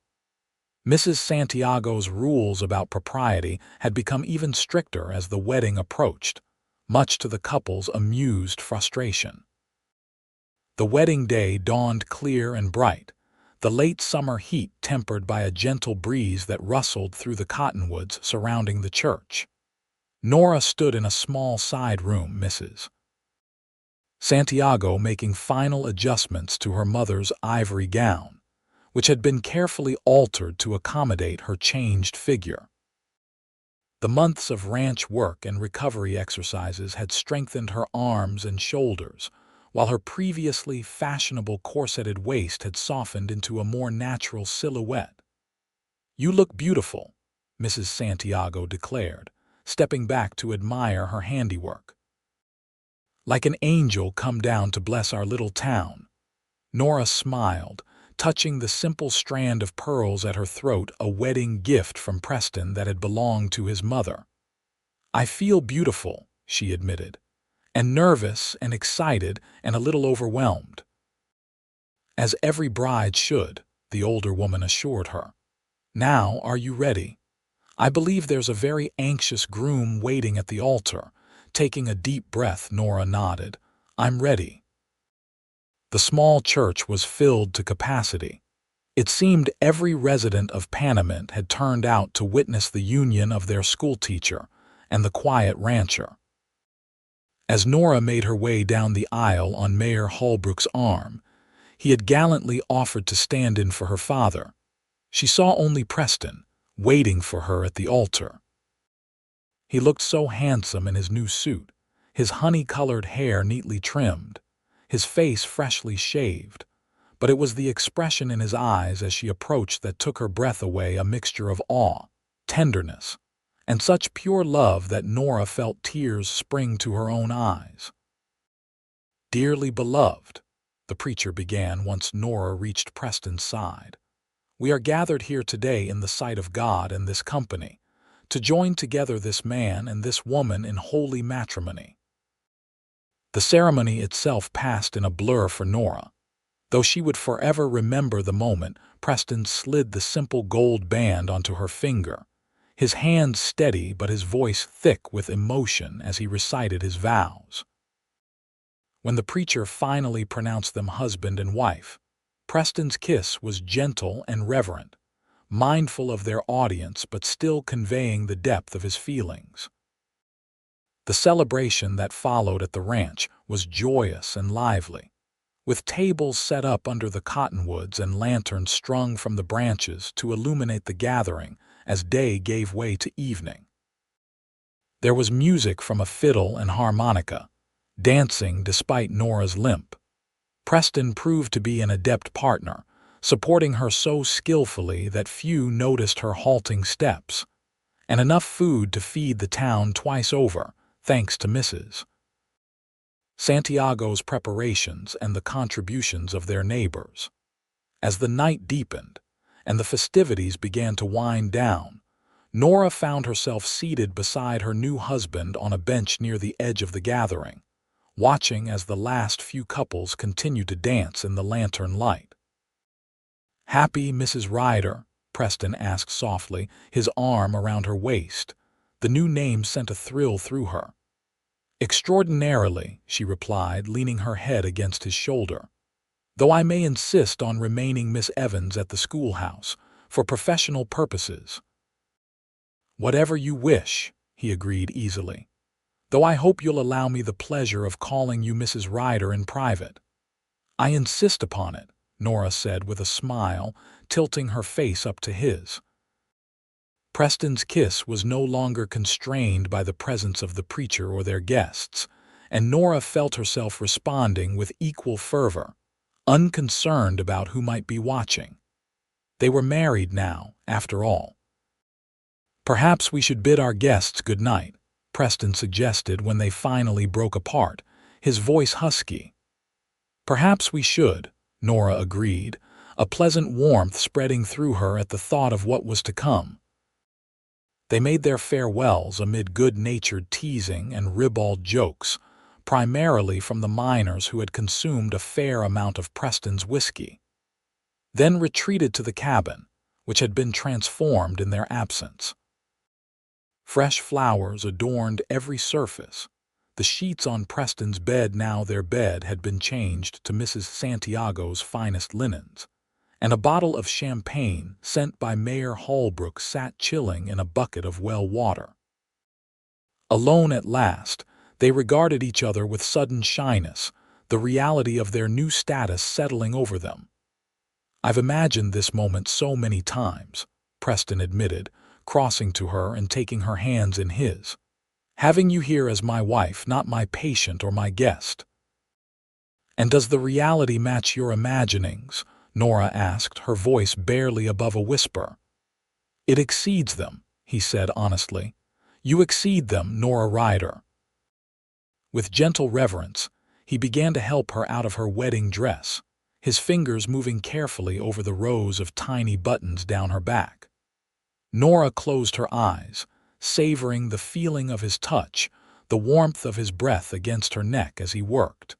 Speaker 1: Mrs. Santiago's rules about propriety had become even stricter as the wedding approached, much to the couple's amused frustration. The wedding day dawned clear and bright, the late summer heat tempered by a gentle breeze that rustled through the cottonwoods surrounding the church. Nora stood in a small side room, Mrs. Santiago making final adjustments to her mother's ivory gown, which had been carefully altered to accommodate her changed figure. The months of ranch work and recovery exercises had strengthened her arms and shoulders, while her previously fashionable corseted waist had softened into a more natural silhouette. "You look beautiful," Mrs. Santiago declared, stepping back to admire her handiwork. "Like an angel come down to bless our little town." Nora smiled, touching the simple strand of pearls at her throat, a wedding gift from Preston that had belonged to his mother. "I feel beautiful," she admitted, "and nervous and excited and a little overwhelmed." "As every bride should," the older woman assured her. "Now, are you ready? I believe there's a very anxious groom waiting at the altar." Taking a deep breath, Nora nodded. "I'm ready." The small church was filled to capacity. It seemed every resident of Panamint had turned out to witness the union of their schoolteacher and the quiet rancher. As Nora made her way down the aisle on Mayor Holbrook's arm, he had gallantly offered to stand in for her father. She saw only Preston, waiting for her at the altar. He looked so handsome in his new suit, his honey-colored hair neatly trimmed, his face freshly shaved, but it was the expression in his eyes as she approached that took her breath away, a mixture of awe, tenderness, and such pure love that Nora felt tears spring to her own eyes. "Dearly beloved," the preacher began once Nora reached Preston's side, "we are gathered here today in the sight of God and this company, to join together this man and this woman in holy matrimony." The ceremony itself passed in a blur for Nora. Though she would forever remember the moment Preston slid the simple gold band onto her finger, his hand steady but his voice thick with emotion as he recited his vows. When the preacher finally pronounced them husband and wife, Preston's kiss was gentle and reverent, mindful of their audience but still conveying the depth of his feelings. The celebration that followed at the ranch was joyous and lively, with tables set up under the cottonwoods and lanterns strung from the branches to illuminate the gathering as day gave way to evening. There was music from a fiddle and harmonica, dancing despite Nora's limp. Preston proved to be an adept partner, supporting her so skillfully that few noticed her halting steps, and enough food to feed the town twice over, thanks to Mrs. Santiago's preparations and the contributions of their neighbors. As the night deepened and the festivities began to wind down, Nora found herself seated beside her new husband on a bench near the edge of the gathering, watching as the last few couples continued to dance in the lantern light. "Happy, Mrs. Ryder?" Preston asked softly, his arm around her waist. The new name sent a thrill through her. "Extraordinarily," she replied, leaning her head against his shoulder. "Though I may insist on remaining Miss Evans at the schoolhouse, for professional purposes." "Whatever you wish," he agreed easily. "Though I hope you'll allow me the pleasure of calling you Mrs. Ryder in private." "I insist upon it," Nora said with a smile, tilting her face up to his. Preston's kiss was no longer constrained by the presence of the preacher or their guests, and Nora felt herself responding with equal fervor, unconcerned about who might be watching. They were married now, after all. "Perhaps we should bid our guests good night," Preston suggested when they finally broke apart, his voice husky. "Perhaps we should," Nora agreed, a pleasant warmth spreading through her at the thought of what was to come. They made their farewells amid good-natured teasing and ribald jokes, primarily from the miners who had consumed a fair amount of Preston's whiskey, then retreated to the cabin, which had been transformed in their absence. Fresh flowers adorned every surface. The sheets on Preston's bed, now their bed, had been changed to Mrs. Santiago's finest linens, and a bottle of champagne sent by Mayor Holbrook sat chilling in a bucket of well water. Alone at last, they regarded each other with sudden shyness, the reality of their new status settling over them. "I've imagined this moment so many times," Preston admitted, crossing to her and taking her hands in his. "Having you here as my wife, not my patient or my guest." "And does the reality match your imaginings?" Nora asked, her voice barely above a whisper. "It exceeds them," he said honestly. "You exceed them, Nora Ryder." With gentle reverence, he began to help her out of her wedding dress, his fingers moving carefully over the rows of tiny buttons down her back. Nora closed her eyes, savoring the feeling of his touch, the warmth of his breath against her neck as he worked.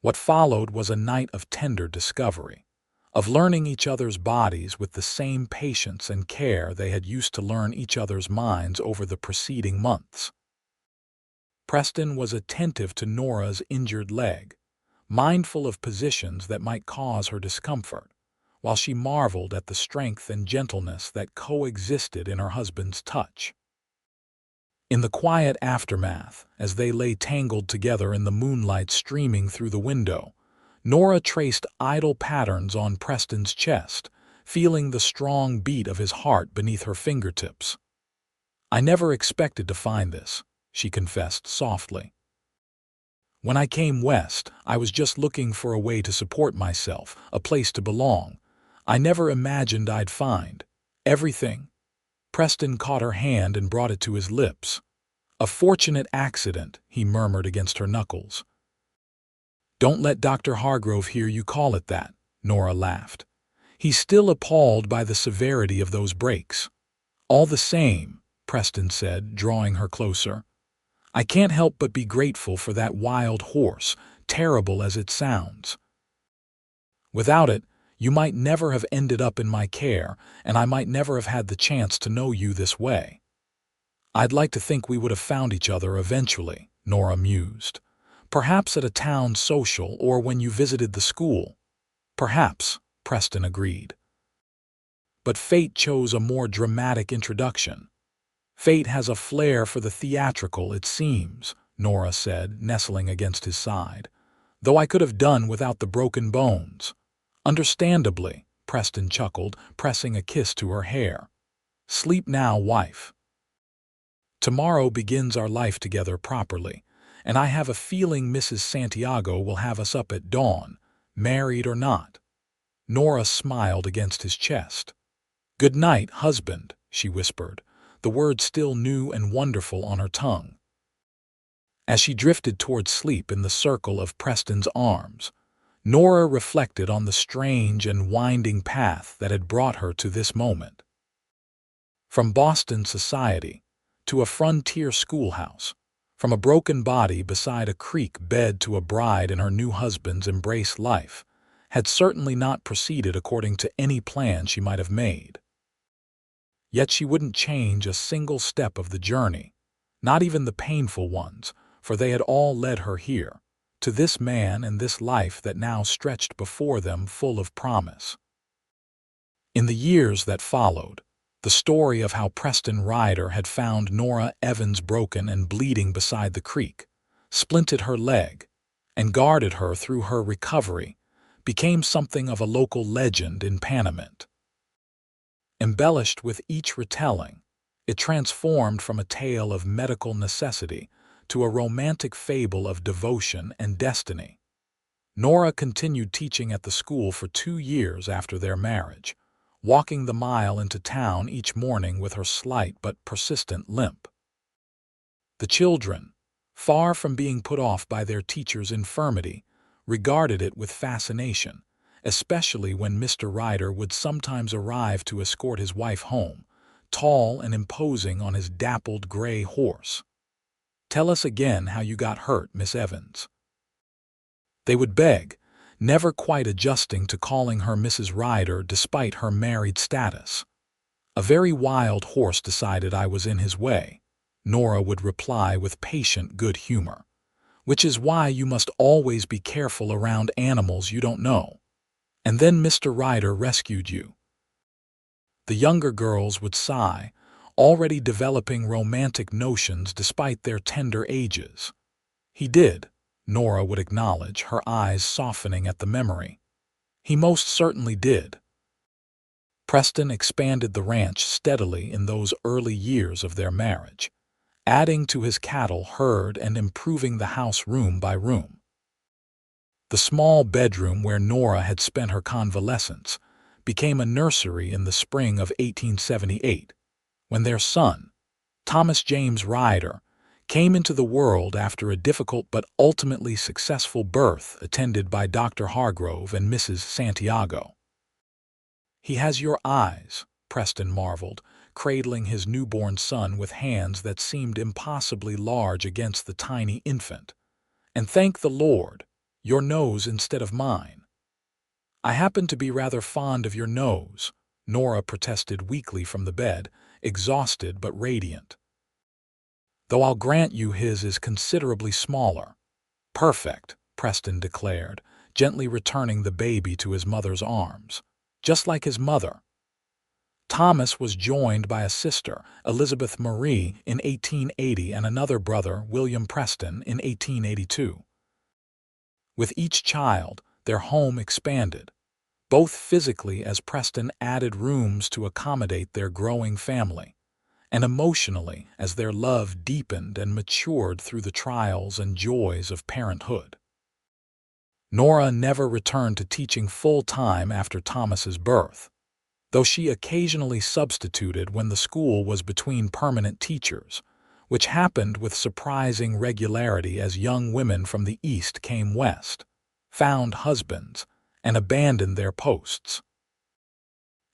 Speaker 1: What followed was a night of tender discovery, of learning each other's bodies with the same patience and care they had used to learn each other's minds over the preceding months. Preston was attentive to Nora's injured leg, mindful of positions that might cause her discomfort, while she marveled at the strength and gentleness that coexisted in her husband's touch. In the quiet aftermath, as they lay tangled together in the moonlight streaming through the window, Nora traced idle patterns on Preston's chest, feeling the strong beat of his heart beneath her fingertips. "I never expected to find this," she confessed softly. "When I came west, I was just looking for a way to support myself, a place to belong. I never imagined I'd find everything." Preston caught her hand and brought it to his lips. "A fortunate accident," he murmured against her knuckles. "Don't let Dr. Hargrove hear you call it that," Nora laughed. "He's still appalled by the severity of those breaks." "All the same," Preston said, drawing her closer, "I can't help but be grateful for that wild horse, terrible as it sounds. Without it, you might never have ended up in my care, and I might never have had the chance to know you this way." "I'd like to think we would have found each other eventually," Nora mused. "Perhaps at a town social or when you visited the school." "Perhaps," Preston agreed. "But fate chose a more dramatic introduction." "Fate has a flair for the theatrical, it seems," Nora said, nestling against his side. "Though I could have done without the broken bones." "Understandably," Preston chuckled, pressing a kiss to her hair. "Sleep now, wife. Tomorrow begins our life together properly, and I have a feeling Mrs. Santiago will have us up at dawn, married or not." Nora smiled against his chest. "Good night, husband," she whispered, the word still new and wonderful on her tongue. As she drifted toward sleep in the circle of Preston's arms, Nora reflected on the strange and winding path that had brought her to this moment. From Boston society to a frontier schoolhouse, from a broken body beside a creek bed to a bride in her new husband's embraced life, had certainly not proceeded according to any plan she might have made. Yet she wouldn't change a single step of the journey, not even the painful ones, for they had all led her here, to this man and this life that now stretched before them full of promise. In the years that followed, the story of how Preston Ryder had found Nora Evans broken and bleeding beside the creek, splinted her leg, and guarded her through her recovery, became something of a local legend in Panamint. Embellished with each retelling, it transformed from a tale of medical necessity to a romantic fable of devotion and destiny. Nora continued teaching at the school for 2 years after their marriage, walking the mile into town each morning with her slight but persistent limp. The children, far from being put off by their teacher's infirmity, regarded it with fascination, especially when Mr. Ryder would sometimes arrive to escort his wife home, tall and imposing on his dappled gray horse. "Tell us again how you got hurt, Miss Evans." They would beg, never quite adjusting to calling her Mrs. Ryder despite her married status. "A very wild horse decided I was in his way," Nora would reply with patient good humor, "which is why you must always be careful around animals you don't know. And then Mr. Ryder rescued you." The younger girls would sigh, already developing romantic notions despite their tender ages. "He did," Nora would acknowledge, her eyes softening at the memory. "He most certainly did." Preston expanded the ranch steadily in those early years of their marriage, adding to his cattle herd and improving the house room by room. The small bedroom where Nora had spent her convalescence became a nursery in the spring of 1878, when their son, Thomas James Ryder, came into the world after a difficult but ultimately successful birth attended by Dr. Hargrove and Mrs. Santiago. "He has your eyes," Preston marveled, cradling his newborn son with hands that seemed impossibly large against the tiny infant. "And thank the Lord, your nose instead of mine." "I happen to be rather fond of your nose," Nora protested weakly from the bed, exhausted but radiant. "Though I'll grant you his is considerably smaller." "Perfect," Preston declared, gently returning the baby to his mother's arms. "Just like his mother." Thomas was joined by a sister, Elizabeth Marie, in 1880 and another brother, William Preston, in 1882. With each child, their home expanded, both physically as Preston added rooms to accommodate their growing family, and emotionally as their love deepened and matured through the trials and joys of parenthood. Nora never returned to teaching full-time after Thomas's birth, though she occasionally substituted when the school was between permanent teachers, which happened with surprising regularity as young women from the East came west, found husbands, and abandoned their posts.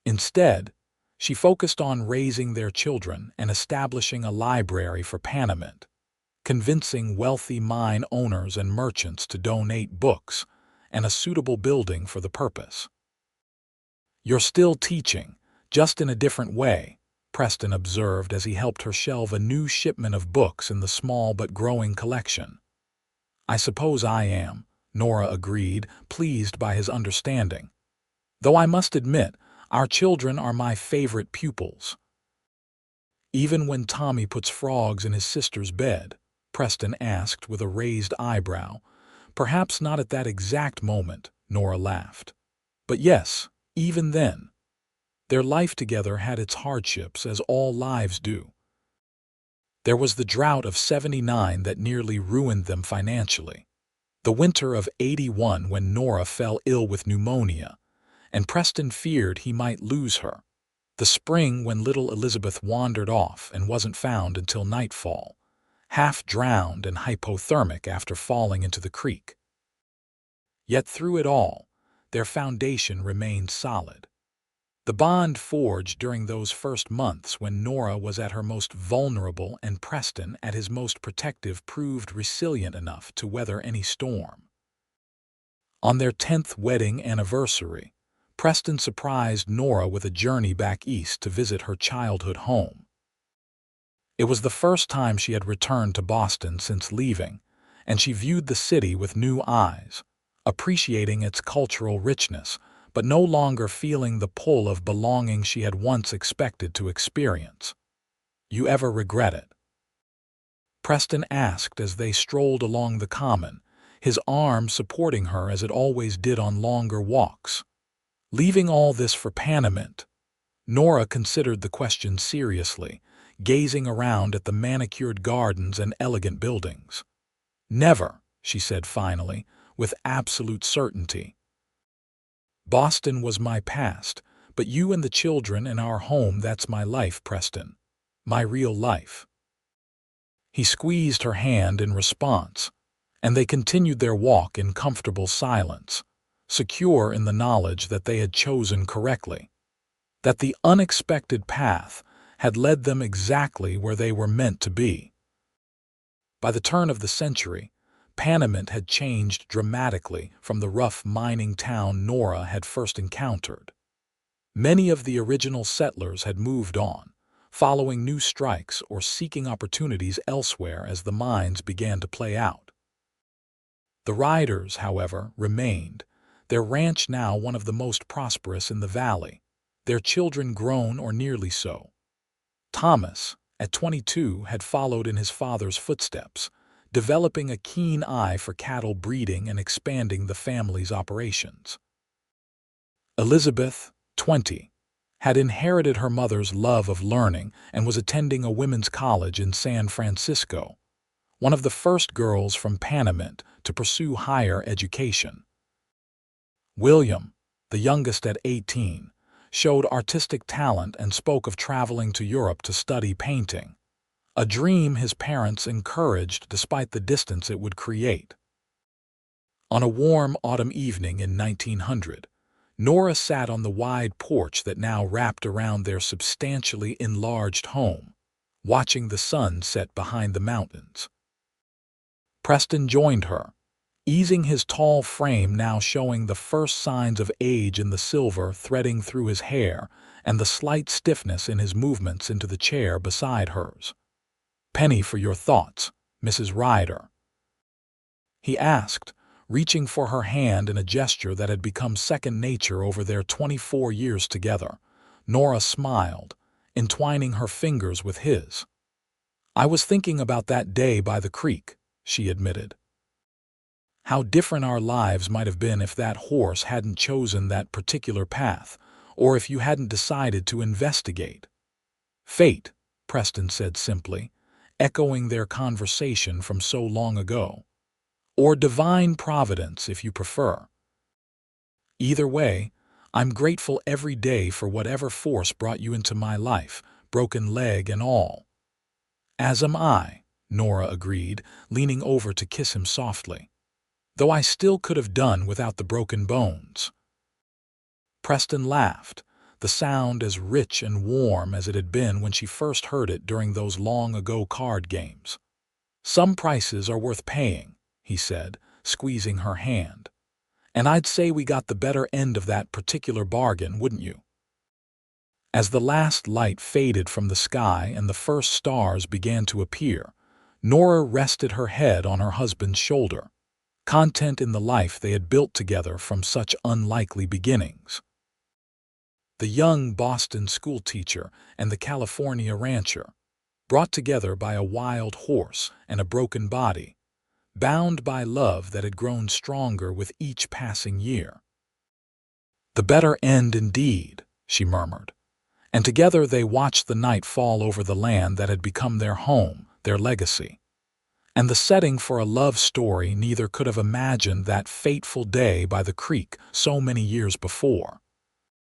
Speaker 1: Instead, she focused on raising their children and establishing a library for Panamint, convincing wealthy mine owners and merchants to donate books and a suitable building for the purpose. "You're still teaching, just in a different way," Preston observed as he helped her shelve a new shipment of books in the small but growing collection. "I suppose I am," Nora agreed, pleased by his understanding. "Though I must admit, our children are my favorite pupils." "Even when Tommy puts frogs in his sister's bed?" Preston asked with a raised eyebrow. "Perhaps not at that exact moment," Nora laughed. "But yes, even then. Their life together had its hardships, as all lives do. There was the drought of '79 that nearly ruined them financially, the winter of '81 when Nora fell ill with pneumonia, and Preston feared he might lose her, the spring when little Elizabeth wandered off and wasn't found until nightfall, half drowned and hypothermic after falling into the creek. Yet through it all, their foundation remained solid. The bond forged during those first months when Nora was at her most vulnerable and Preston at his most protective proved resilient enough to weather any storm. On their 10th wedding anniversary, Preston surprised Nora with a journey back east to visit her childhood home. It was the first time she had returned to Boston since leaving, and she viewed the city with new eyes, appreciating its cultural richness, but no longer feeling the pull of belonging she had once expected to experience. "You ever regret it?" Preston asked as they strolled along the common, his arm supporting her as it always did on longer walks. Leaving all this for Panamint? Nora considered the question seriously, gazing around at the manicured gardens and elegant buildings. Never, she said finally, with absolute certainty. Boston was my past, but you and the children and our home, that's my life, Preston. My real life. He squeezed her hand in response, and they continued their walk in comfortable silence, secure in the knowledge that they had chosen correctly, that the unexpected path had led them exactly where they were meant to be. By the turn of the century, Panamint had changed dramatically from the rough mining town Nora had first encountered. Many of the original settlers had moved on, following new strikes or seeking opportunities elsewhere as the mines began to play out. The Ryders, however, remained, their ranch now one of the most prosperous in the valley, their children grown or nearly so. Thomas, at 22, had followed in his father's footsteps, developing a keen eye for cattle breeding and expanding the family's operations. Elizabeth, 20, had inherited her mother's love of learning and was attending a women's college in San Francisco, one of the first girls from Panamint to pursue higher education. William, the youngest at 18, showed artistic talent and spoke of traveling to Europe to study painting, a dream his parents encouraged despite the distance it would create. On a warm autumn evening in 1900, Nora sat on the wide porch that now wrapped around their substantially enlarged home, watching the sun set behind the mountains. Preston joined her, easing his tall frame, now showing the first signs of age in the silver threading through his hair and the slight stiffness in his movements, into the chair beside hers. "Penny for your thoughts, Mrs. Ryder?" he asked, reaching for her hand in a gesture that had become second nature over their 24 years together. Nora smiled, entwining her fingers with his. "I was thinking about that day by the creek," she admitted. "How different our lives might have been if that horse hadn't chosen that particular path, or if you hadn't decided to investigate." "Fate," Preston said simply, echoing their conversation from so long ago. "Or divine providence, if you prefer. Either way, I'm grateful every day for whatever force brought you into my life, broken leg and all." "As am I," Nora agreed, leaning over to kiss him softly. "Though I still could have done without the broken bones." Preston laughed, the sound as rich and warm as it had been when she first heard it during those long-ago card games. "Some prices are worth paying," he said, squeezing her hand. "And I'd say we got the better end of that particular bargain, wouldn't you?" As the last light faded from the sky and the first stars began to appear, Nora rested her head on her husband's shoulder, content in the life they had built together from such unlikely beginnings. The young Boston schoolteacher and the California rancher, brought together by a wild horse and a broken body, bound by love that had grown stronger with each passing year. "The better end indeed," she murmured, and together they watched the night fall over the land that had become their home, their legacy. And the setting for a love story neither could have imagined that fateful day by the creek so many years before.